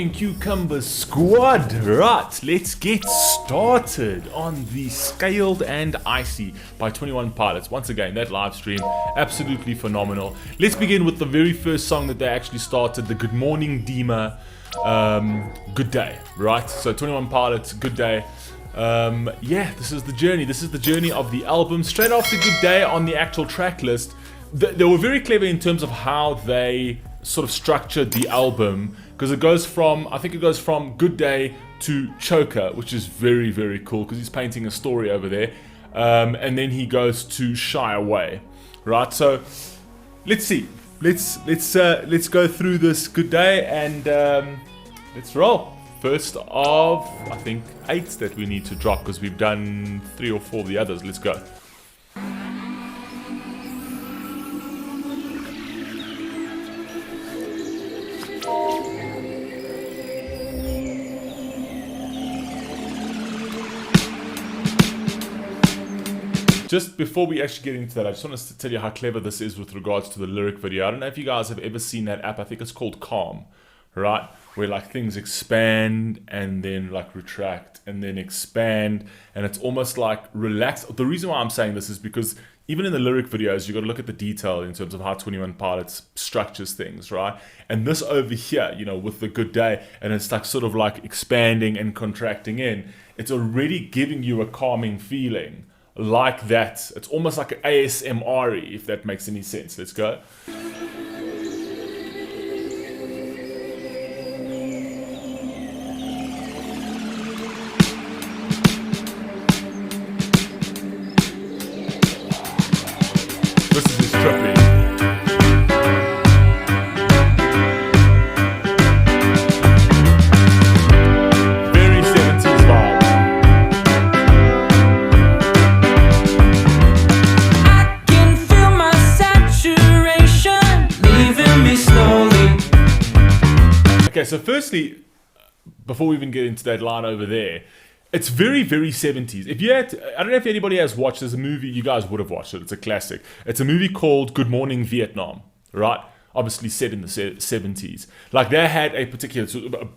morning, Cucumber Squad. Right, let's get started on the Scaled and Icy by 21 Pilots. Once again, that live stream, absolutely phenomenal. Let's begin with the very first song that they actually started, the Good Morning Dima, Good Day, right? So 21 Pilots, Good Day. Yeah, this is the journey. This is the journey of the album. Straight after Good Day on the actual track list, they were very clever in terms of how they sort of structured the album, because it goes from, I think it goes from Good Day to Choker, which is very, very cool because he's painting a story over there, and then he goes to Shy Away, right? So let's see, let's go through this Good Day and let's roll. First of, I think, 8 that we need to drop because we've done 3 or 4 of the others. Let's go. Just before we actually get into that, I just want to tell you how clever this is with regards to the lyric video. I don't know if you guys have ever seen that app. I think it's called Calm, right? Where like things expand and then like retract and then expand, and it's almost like relaxed. The reason why I'm saying this is because even in the lyric videos, you got to look at the detail in terms of how 21 Pilots structures things, right? And this over here, you know, with the Good Day, and it's like sort of like expanding and contracting in, it's already giving you a calming feeling. Like that, it's almost like an ASMR, if that makes any sense. Let's go. This is just trippy. Okay, so firstly, before we even get into that line over there, it's very, very 70s. If you had, I don't know if anybody has watched, there's a movie, you guys would have watched it, it's a classic. It's a movie called Good Morning Vietnam, right? Obviously set in the 70s. Like they had a particular,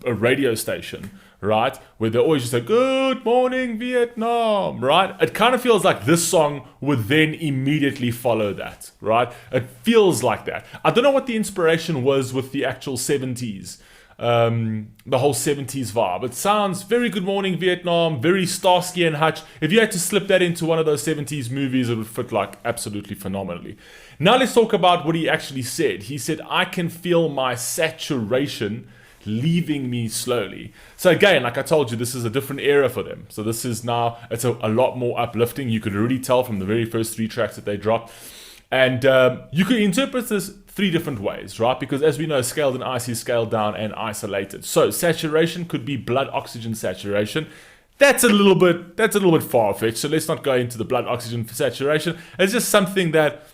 a radio station, right? Where they always just say, Good Morning Vietnam, right? It kind of feels like this song would then immediately follow that, right? It feels like that. I don't know what the inspiration was with the actual 70s. The whole 70s vibe. It sounds very Good Morning Vietnam, very Starsky and Hutch. If you had to slip that into one of those 70s movies, it would fit like absolutely phenomenally. Now let's talk about what he actually said. He said, I can feel my saturation leaving me slowly. So again, like I told you, this is a different era for them. So this is now, it's a lot more uplifting. You could already tell from the very first 3 tracks that they dropped. And you could interpret this 3 different ways, right? Because as we know, scaled and icy, scaled down and isolated. So saturation could be blood oxygen saturation. That's a little bit far-fetched. So let's not go into the blood oxygen saturation. It's just something that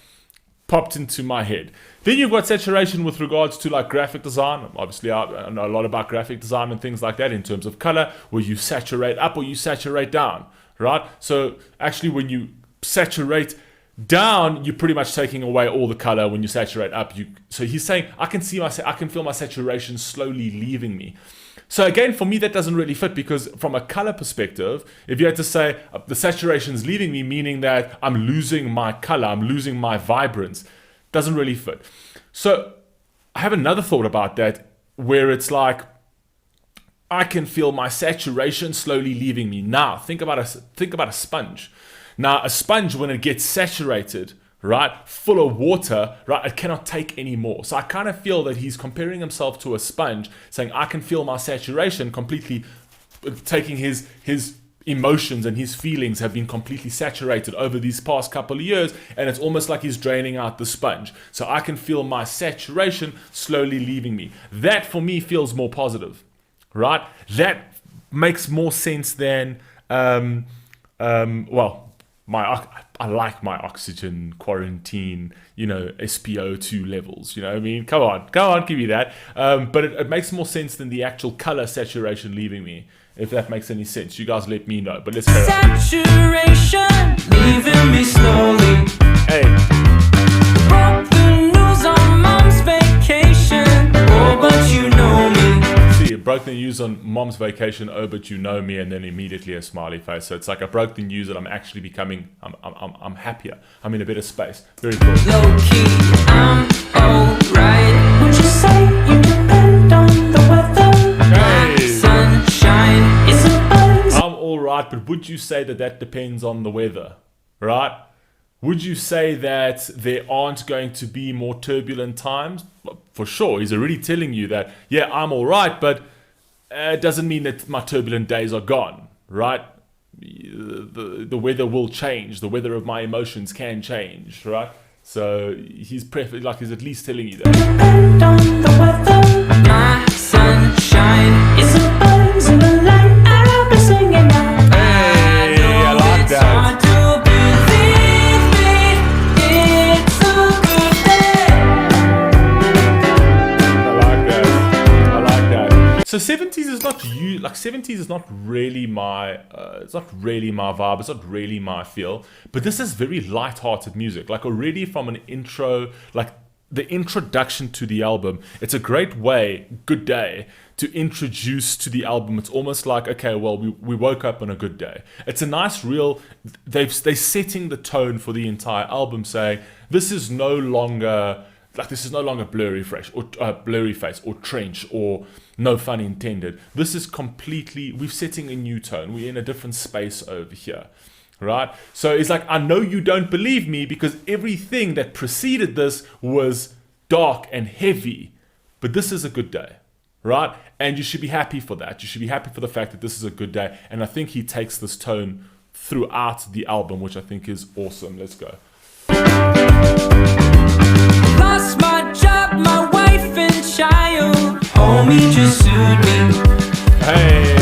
popped into my head. Then you've got saturation with regards to like graphic design. Obviously, I know a lot about graphic design and things like that in terms of color, where you saturate up or you saturate down, right? So actually, when you saturate down, you're pretty much taking away all the color. When you saturate up, so he's saying I can feel my saturation slowly leaving me. So again, for me, that doesn't really fit, because from a color perspective, if you had to say the saturation's leaving me, meaning that I'm losing my color, I'm losing my vibrance, doesn't really fit. So I have another thought about that, where it's like I can feel my saturation slowly leaving me. Now think about a sponge. Now, a sponge, when it gets saturated, right, full of water, right, it cannot take any more. So I kind of feel that he's comparing himself to a sponge, saying, I can feel my saturation completely, taking his emotions and his feelings have been completely saturated over these past couple of years, and it's almost like he's draining out the sponge. So I can feel my saturation slowly leaving me. That, for me, feels more positive, right? That makes more sense than, well, I like my oxygen quarantine, you know, SpO2 levels, you know what I mean? Come on, give me that. But it makes more sense than the actual color saturation leaving me, if that makes any sense. You guys let me know, but let's carry on. Saturation leaving me slowly. Hey. Broke the news on mom's vacation. Oh, but you know me. See, Broke the news on mom's vacation. Oh, but you know me, and then immediately a smiley face. So it's like I broke the news that I'm actually becoming. I'm happier. I'm in a better space. Very cool. Low key, I'm alright. Would you say you depend on the weather? My sunshine is a buzz. I'm alright, but would you say that depends on the weather, right? Would you say that there aren't going to be more turbulent times? Well, for sure, he's already telling you that, yeah, I'm all right, but it doesn't mean that my turbulent days are gone, right? The weather will change. The weather of my emotions can change, right? So he's at least telling you that. Depend on the weather. My sunshine is a buzz in the light. I'll be singing now. Hey, I like that. So 70s is not 70s is not really my it's not really my vibe, it's not really my feel, but this is very light-hearted music. Like already from an intro, like the introduction to the album, it's a great way, good day, to introduce to the album. It's almost like, okay, well, we woke up on a good day. It's a nice real, they're setting the tone for the entire album, saying this is no longer blurry face or trench or no fun intended. This is completely, we're setting a new tone. We're in a different space over here, right? So it's like, I know you don't believe me because everything that preceded this was dark and heavy, but this is a good day, right? And you should be happy for that. You should be happy for the fact that this is a good day. And I think he takes this tone throughout the album, which I think is awesome. Let's go. Lost my job, my wife and child. Homie just sued me. Hey.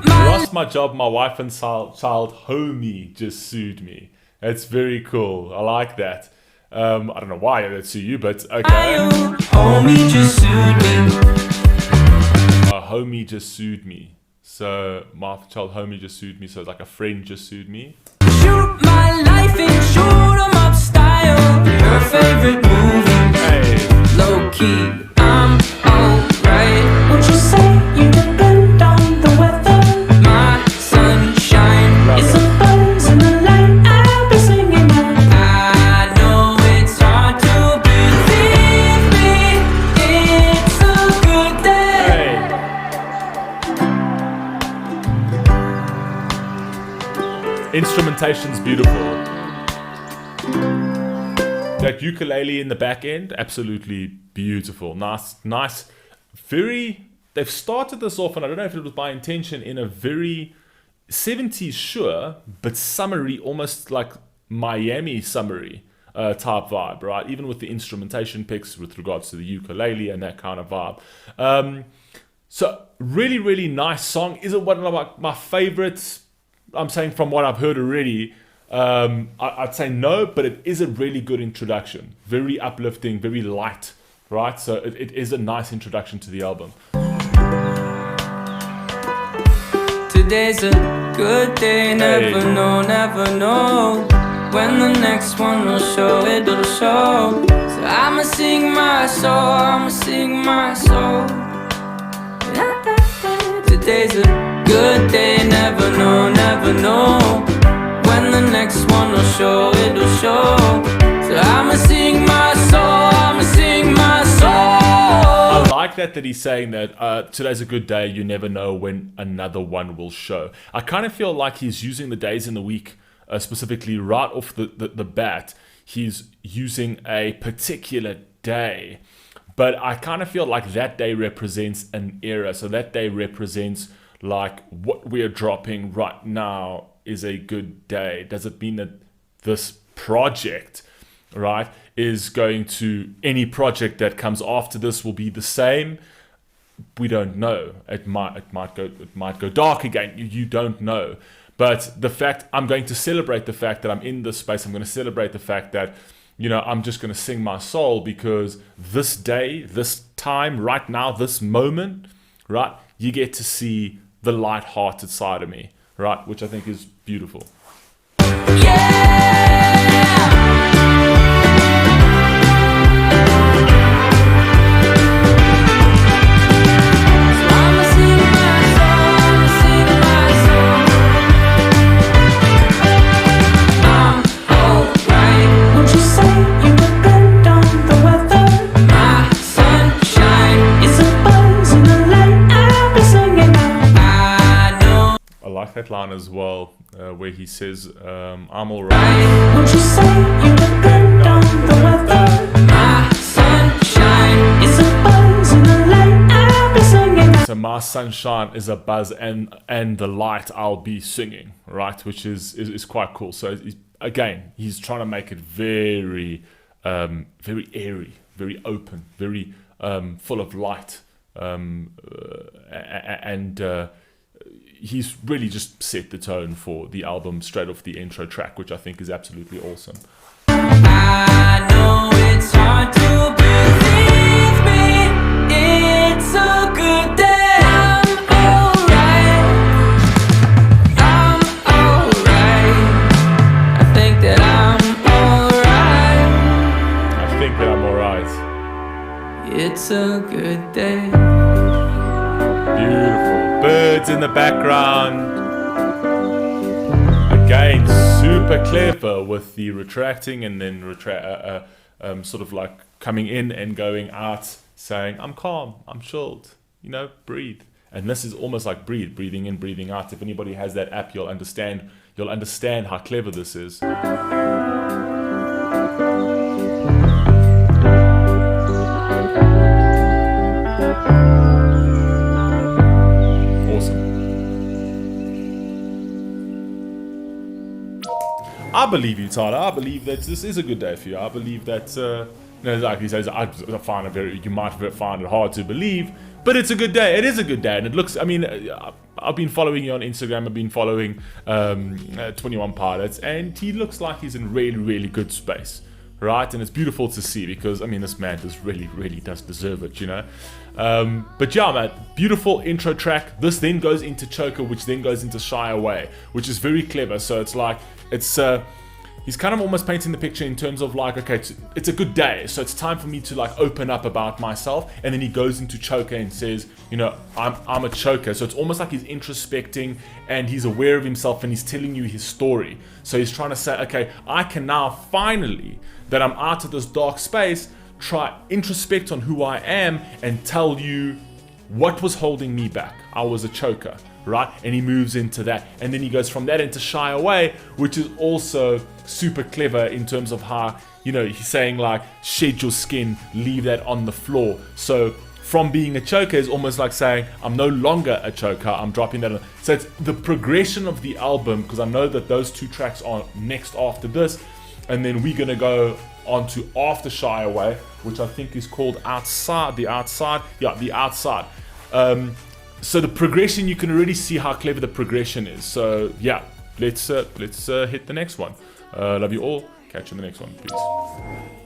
Lost my job, my wife and child. Homie just sued me. That's very cool. I like that. I don't know why that sued you, but okay. Homie just sued me. Homie just sued me. So my child homie just sued me. So it's like a friend just sued me. Shoot my life and shoot 'em up style. Her favorite movie. Hey. Low key, I'm alright. Would you say you depend on the weather? My sunshine is a buzz in the light. I'll be singing now. I know it's hard to believe me. It's a good day. Hey. Instrumentation's beautiful. That ukulele in the back end, absolutely beautiful. Nice, very, they've started this off, and I don't know if it was by intention, in a very 70s sure, but summery, almost like Miami summery type vibe, right? Even with the instrumentation picks with regards to the ukulele and that kind of vibe. So really, really nice song. Is it one of my favorites? I'm saying from what I've heard already, I'd say no, but it is a really good introduction. Very uplifting, very light, right? So it is a nice introduction to the album. Today's a good day, never know when the next one will show, it'll show. So I'ma sing my soul. Today's a good day, never know when the next one will show, it'll show. So I'ma sing my soul. I like that he's saying that today's a good day, you never know when another one will show. I kind of feel like he's using the days in the week, specifically right off the bat. He's using a particular day, but I kind of feel like that day represents an era. So that day represents like what we're dropping right now is a good day. Does it mean that this project, right, is going to, any project that comes after this will be the same? We don't know. It might go dark again. You don't know. But the fact, I'm going to celebrate the fact that I'm in this space. I'm going to celebrate the fact that, you know, I'm just going to sing my soul, because this day, this time, right now, this moment, right, you get to see the light-hearted side of me, right, which I think is beautiful. So I'm that line as well, where he says, I'm alright. Won't you say you depend on the weather? My sunshine is a buzz in the light. I'll be singing. So my sunshine is a buzz and the light I'll be singing, right? Which is quite cool. So he's trying to make it very, very airy, very open, very full of light. He's really just set the tone for the album straight off the intro track, which I think is absolutely awesome. I know it's hard to believe me. It's a good day. I'm alright. I'm alright. I think that I'm alright. I think that I'm alright. It's a good day. Beautiful. Birds in the background. Again, super clever with the retracting and then sort of like coming in and going out, saying, I'm calm, I'm chilled, breathe. And this is almost like breathing in, breathing out. If anybody has that app, you'll understand how clever this is. I believe you, Tyler. I believe that this is a good day for you. I believe that, like he says, you might find it hard to believe, but it's a good day. It is a good day, and it looks. I've been following you on Instagram. I've been following 21 Pilots, and he looks like he's in really, really good space, right? And it's beautiful to see because this man really does deserve it, But yeah, man, beautiful intro track. This then goes into Choker, which then goes into Shy Away, which is very clever. So it's like he's kind of almost painting the picture in terms of like, okay, it's a good day, so it's time for me to like open up about myself. And then he goes into Choker and says, I'm a choker. So it's almost like he's introspecting and he's aware of himself and he's telling you his story. So he's trying to say, okay, I can now finally, that I'm out of this dark space, try introspect on who I am and tell you what was holding me back. I was a choker, right? And he moves into that, and then he goes from that into Shy Away, which is also super clever in terms of how, he's saying like, shed your skin, leave that on the floor. So from being a choker is almost like saying, I'm no longer a choker, I'm dropping that on. So it's the progression of the album, because I know that those two tracks are next after this, and then we're gonna go on to After Shy Away, which I think is called Outside. The Outside. So the progression, you can already see how clever the progression is. So yeah, let's hit the next one. Love you all. Catch you in the next one. Peace.